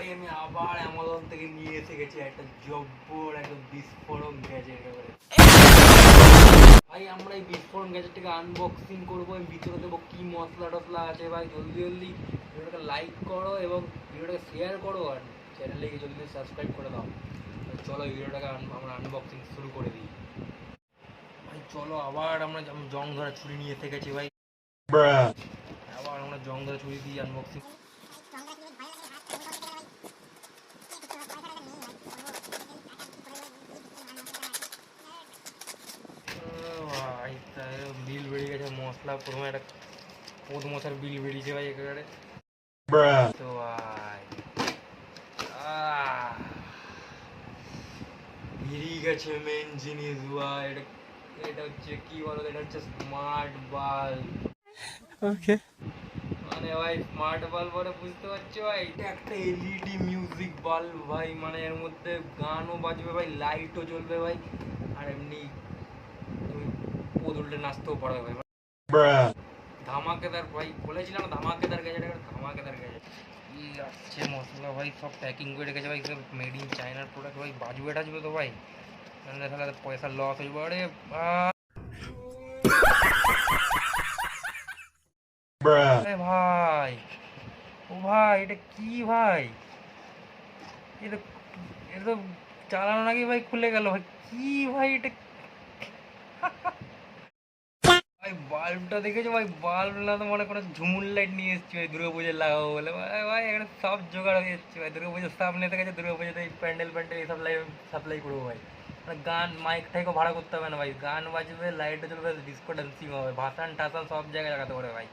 ভাই আমি আবার অ্যামাজন থেকে নিয়ে এসে গেছি একটা জব্বর একটা বিস্ফোরক গ্যাজেট। এবারে ভাই আমরা এই বিস্ফোরক গ্যাজেটটাকে আনবক্সিং করবো, আমি ভিতরে দেবো কি মশলা টসলা আছে। ভাই জলদি জলদি ভিডিওটাকে লাইক করো এবং ভিডিওটাকে শেয়ার করো আর চ্যানেলটাকে জলদি সাবস্ক্রাইব করে দাও। চলো ভিডিওটাকে আমরা আনবক্সিং শুরু করে দিই। ভাই চলো আবার আমরা জং ধরা ছুরি নিয়ে এসে গেছি ভাই, আবার আমরা জং ধরা ছুরি দিয়ে আনবক্সিং। বিল বেরিয়ে গেছে মশলা, প্রথমে একটা পোদ মশার বিল বেরিয়েছে ভাই একেবারে। তো বেরিয়ে গেছে মেন জিনিস ভাই। এটা হচ্ছে কি বলো, এটা হচ্ছে স্মার্ট বাল্ব। ওকে মানে ভাই স্মার্ট বাল্ব বলে বুঝতে পারছো ভাই, এটা একটা এলইডি মিউজিক বাল্ব ভাই। মানে এর মধ্যে গানও বাজবে ভাই, লাইটও জ্বলবে ভাই, আর এমনি তুমি পোদ উল্টে নাচতেও পারবে ভাই। ধামাকেদার ভাই, বলেছিলাম ধামাকেদার গ্যাজেট, ধামাকেদার গ্যাজেট। কি আসছে মশলা ভাই, সব প্যাকিং করে রেখেছে ভাই, সব মেড ইন চায়নার প্রোডাক্ট ভাই। বাজবে টাজবে তো ভাই, নাহলে তাহলে পয়সা লস হয়ে যাবে। আরে ভাই, ও ভাই এটা কি ভাই, এটা এটা তো চালানো নাকি ভাই খুলে গেল ভাই, কি ভাই এটা ভাই। বাল্বটা দেখেছো ভাই, বাল্ব না তো মনে করো ঝুমুর লাইট নিয়ে এসছি ভাই দুর্গা পুজোর লাগাবো বলে। ভাই এখানে সব জোগাড় হয়ে যাচ্ছে ভাই, দুর্গা পুজোর সামনে থেকে দুর্গা পুজোতে এই প্যান্ডেল প্যান্ডেল এই সাপ্লাই করবো ভাই। মানে গান মাইক টাইকও ভাড়া করতে হবে না ভাই, গান বাজবে, লাইটও চলবে, ডিস্কো ডান্সিং হবে, ভাসান টাসান সব জায়গায় লাগাতে পারে ভাই।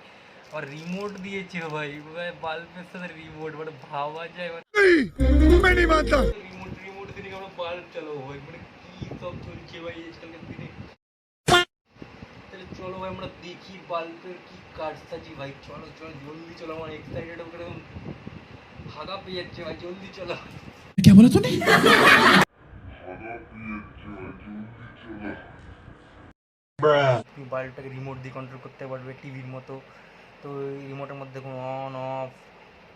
আর রিমোট দিয়েছে ভাই, বাল্বের সাথে রিমোট, মানে ভাবা যায় রিমোট রিমোট দিয়ে আমরা বাল্ব চালাবো ভাই। মানে কি সব চলছে ভাই আজকালকার দিনে। চলো ভাই আমরা দেখি বাল্বের কি কারসাজি ভাই। চলো চলো জলদি চলো, আমার এক্সাইটেড করে ভাগা পেয়ে যাচ্ছে ভাই, জলদি চলো। क्या बोला तूने? বাল্বটাকে রিমোট দিয়ে কন্ট্রোল করতে পারবে টিভির মতো। তো এই রিমোটের মধ্যে কোনো অন অফ,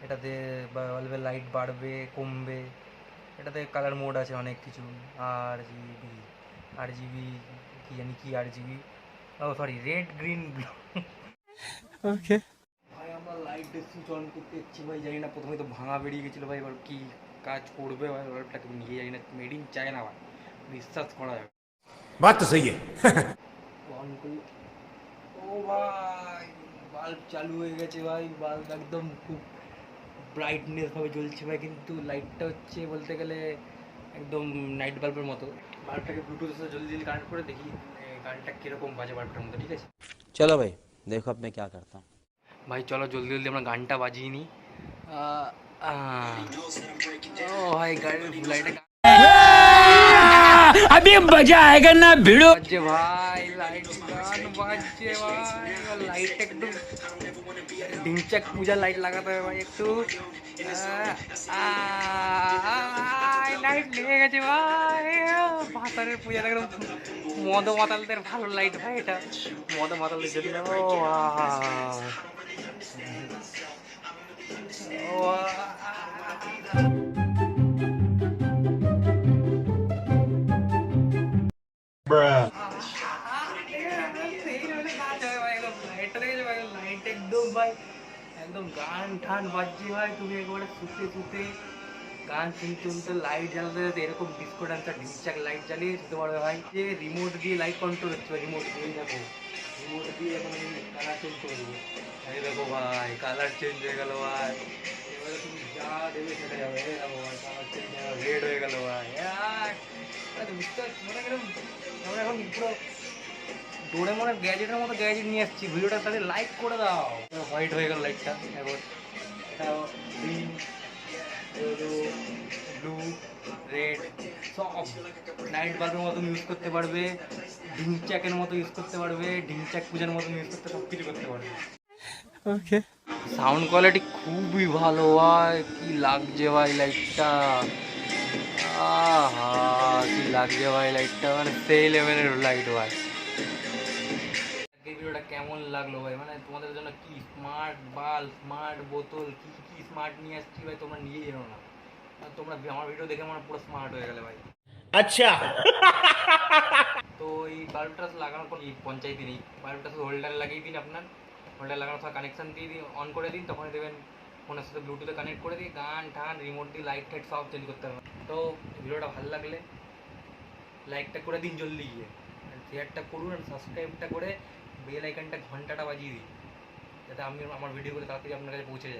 এটাতে বাল্বের লাইট বাড়বে কমবে, এটাতে কালার মোড আছে অনেক কিছু, আর জিবি কি জানি কি আর জিবি, ও সরি রেড গ্রিন ব্লু। ওকে ভাই আমরা লাইটের সুইচ অন করতে যাচ্ছি ভাই, জানি না প্রথমে তো ভাঙা বেরিয়ে গেছিলো ভাই, এবার কি কাজ করবে ভাই বাল্বটাকে নিয়ে, জানি না, মেড ইন চায়না ভাই, বিশ্বাস করা যাবে। बात तो सही है। অন করি, ও ভাই বাল্ব চালু হয়ে গেছে ভাই, বাল্ব একদম খুব ব্রাইটনেস ভাবে জ্বলছে ভাই, কিন্তু লাইটটা হচ্ছে বলতে গেলে একদম নাইট বাল্বের মতো। বাল্বটাকে ব্লুটুথের সাথে জলদি জলদি কানেক্ট করে দেখি গানটা কীরকম বাজে বাল্বটার মধ্যে। ঠিক আছে चलो भाई देखो अब मैं क्या करता हूँ। ভাই, চলো জলদি জলদি আমরা গানটা বাজিয়ে নিই। ও ভাই গাড়ির লাইটে अभी मजा आएगा ना भिड़ो। বাজছে ভাই, লাইট গান বাজছে ভাই, লাইট একটু ঢিংচাক পূজার লাইট লাগাতে হবে ভাই একটু। লাইট লেগে গেছে ভাই, ভাতারের পূজা একদম মদ মাতালদের ভালো লাইট ভাই, এটা মদ মাতালদের জন্য। লাইট একদম ভাই, একদম গান ঠান বাজছে ভাই, তুমি একবারে শুতে শুতে গান শুনতে শুনতে লাইট জ্বালাতে যাতে এরকম ডিস্কো ডান্সার ঢিকচাক লাইট জ্বালিয়ে শুতে পারবে ভাই। যে রিমোট দিয়ে লাইট কন্ট্রোল হচ্ছে, রিমোট দিয়ে দেখো, রিমোট দিয়ে এখন আমি কালার চেঞ্জ করে দেবো। এই দেখো ভাই কালার চেঞ্জ হয়ে গেল ভাই, এবারে তুমি যা দেবে সেটা যাবে। দেখো ভাই কালার চেঞ্জ হয়ে গেল, রেড হয়ে গেল ভাই। বুঝতে পারছি মনে গেলাম আমরা এখন পুরো ডোরেমনের গ্যাজেটের মতো গ্যাজেট নিয়ে আসছি। ভিডিওটা তাহলে লাইক করে দাও। হোয়াইট হয়ে গেল লাইটটা, এখন এটা গ্রিন, ব্লু, রেড সব নাইট বাল্বের মতো ইউজ করতে পারবে, ঢিংচাকের মতো ইউজ করতে পারবে, ঢিংচাক পূজার মতো ইউজ করতে, সব কিছু করতে পারবে। ওকে সাউন্ড কোয়ালিটি খুবই ভালো ভাই, কি লাগছে ভাই লাইটটা, আহা কি লাগছে ভাই লাইটটা, মানে সেই লেভেলের লাইট ভাই। ভিডিওটা কেমন লাগলো ভাই, মানে তোমাদের জন্য কি স্মার্ট বাল্ব, স্মার্ট বোতল, কি কি স্মার্ট নিয়ে আসছি ভাই, তোমরা নিয়ে যেও না। আর তোমরা আমার ভিডিও দেখে মানে পুরো স্মার্ট হয়ে গেলে ভাই। अच्छा তো এই বাল্বটা লাগানোর পর এই পঞ্চায়েত দিন, এই বাল্বটা শুধু হোল্ডার লাগিয়ে দিন, আপনার হোল্ডার লাগানোর সময় কানেকশান দিয়ে দিন, অন করে দিন, তখনই দেবেন ফোনের সাথে ব্লুটুথে কানেক্ট করে দিই, গান টান রিমোট দিয়ে লাইট টাইট সব চেঞ্জ করতে হবে। তো ভিডিওটা ভালো লাগলে লাইকটা করে দিন জলদি গিয়ে, শেয়ারটা করুন আর সাবস্ক্রাইবটা করে বেল আইকনটা ঘন্টাটা বাজিয়ে দিন, যাতে আমি আমার ভিডিওগুলো তাড়াতাড়ি আপনার কাছে পৌঁছে যায়।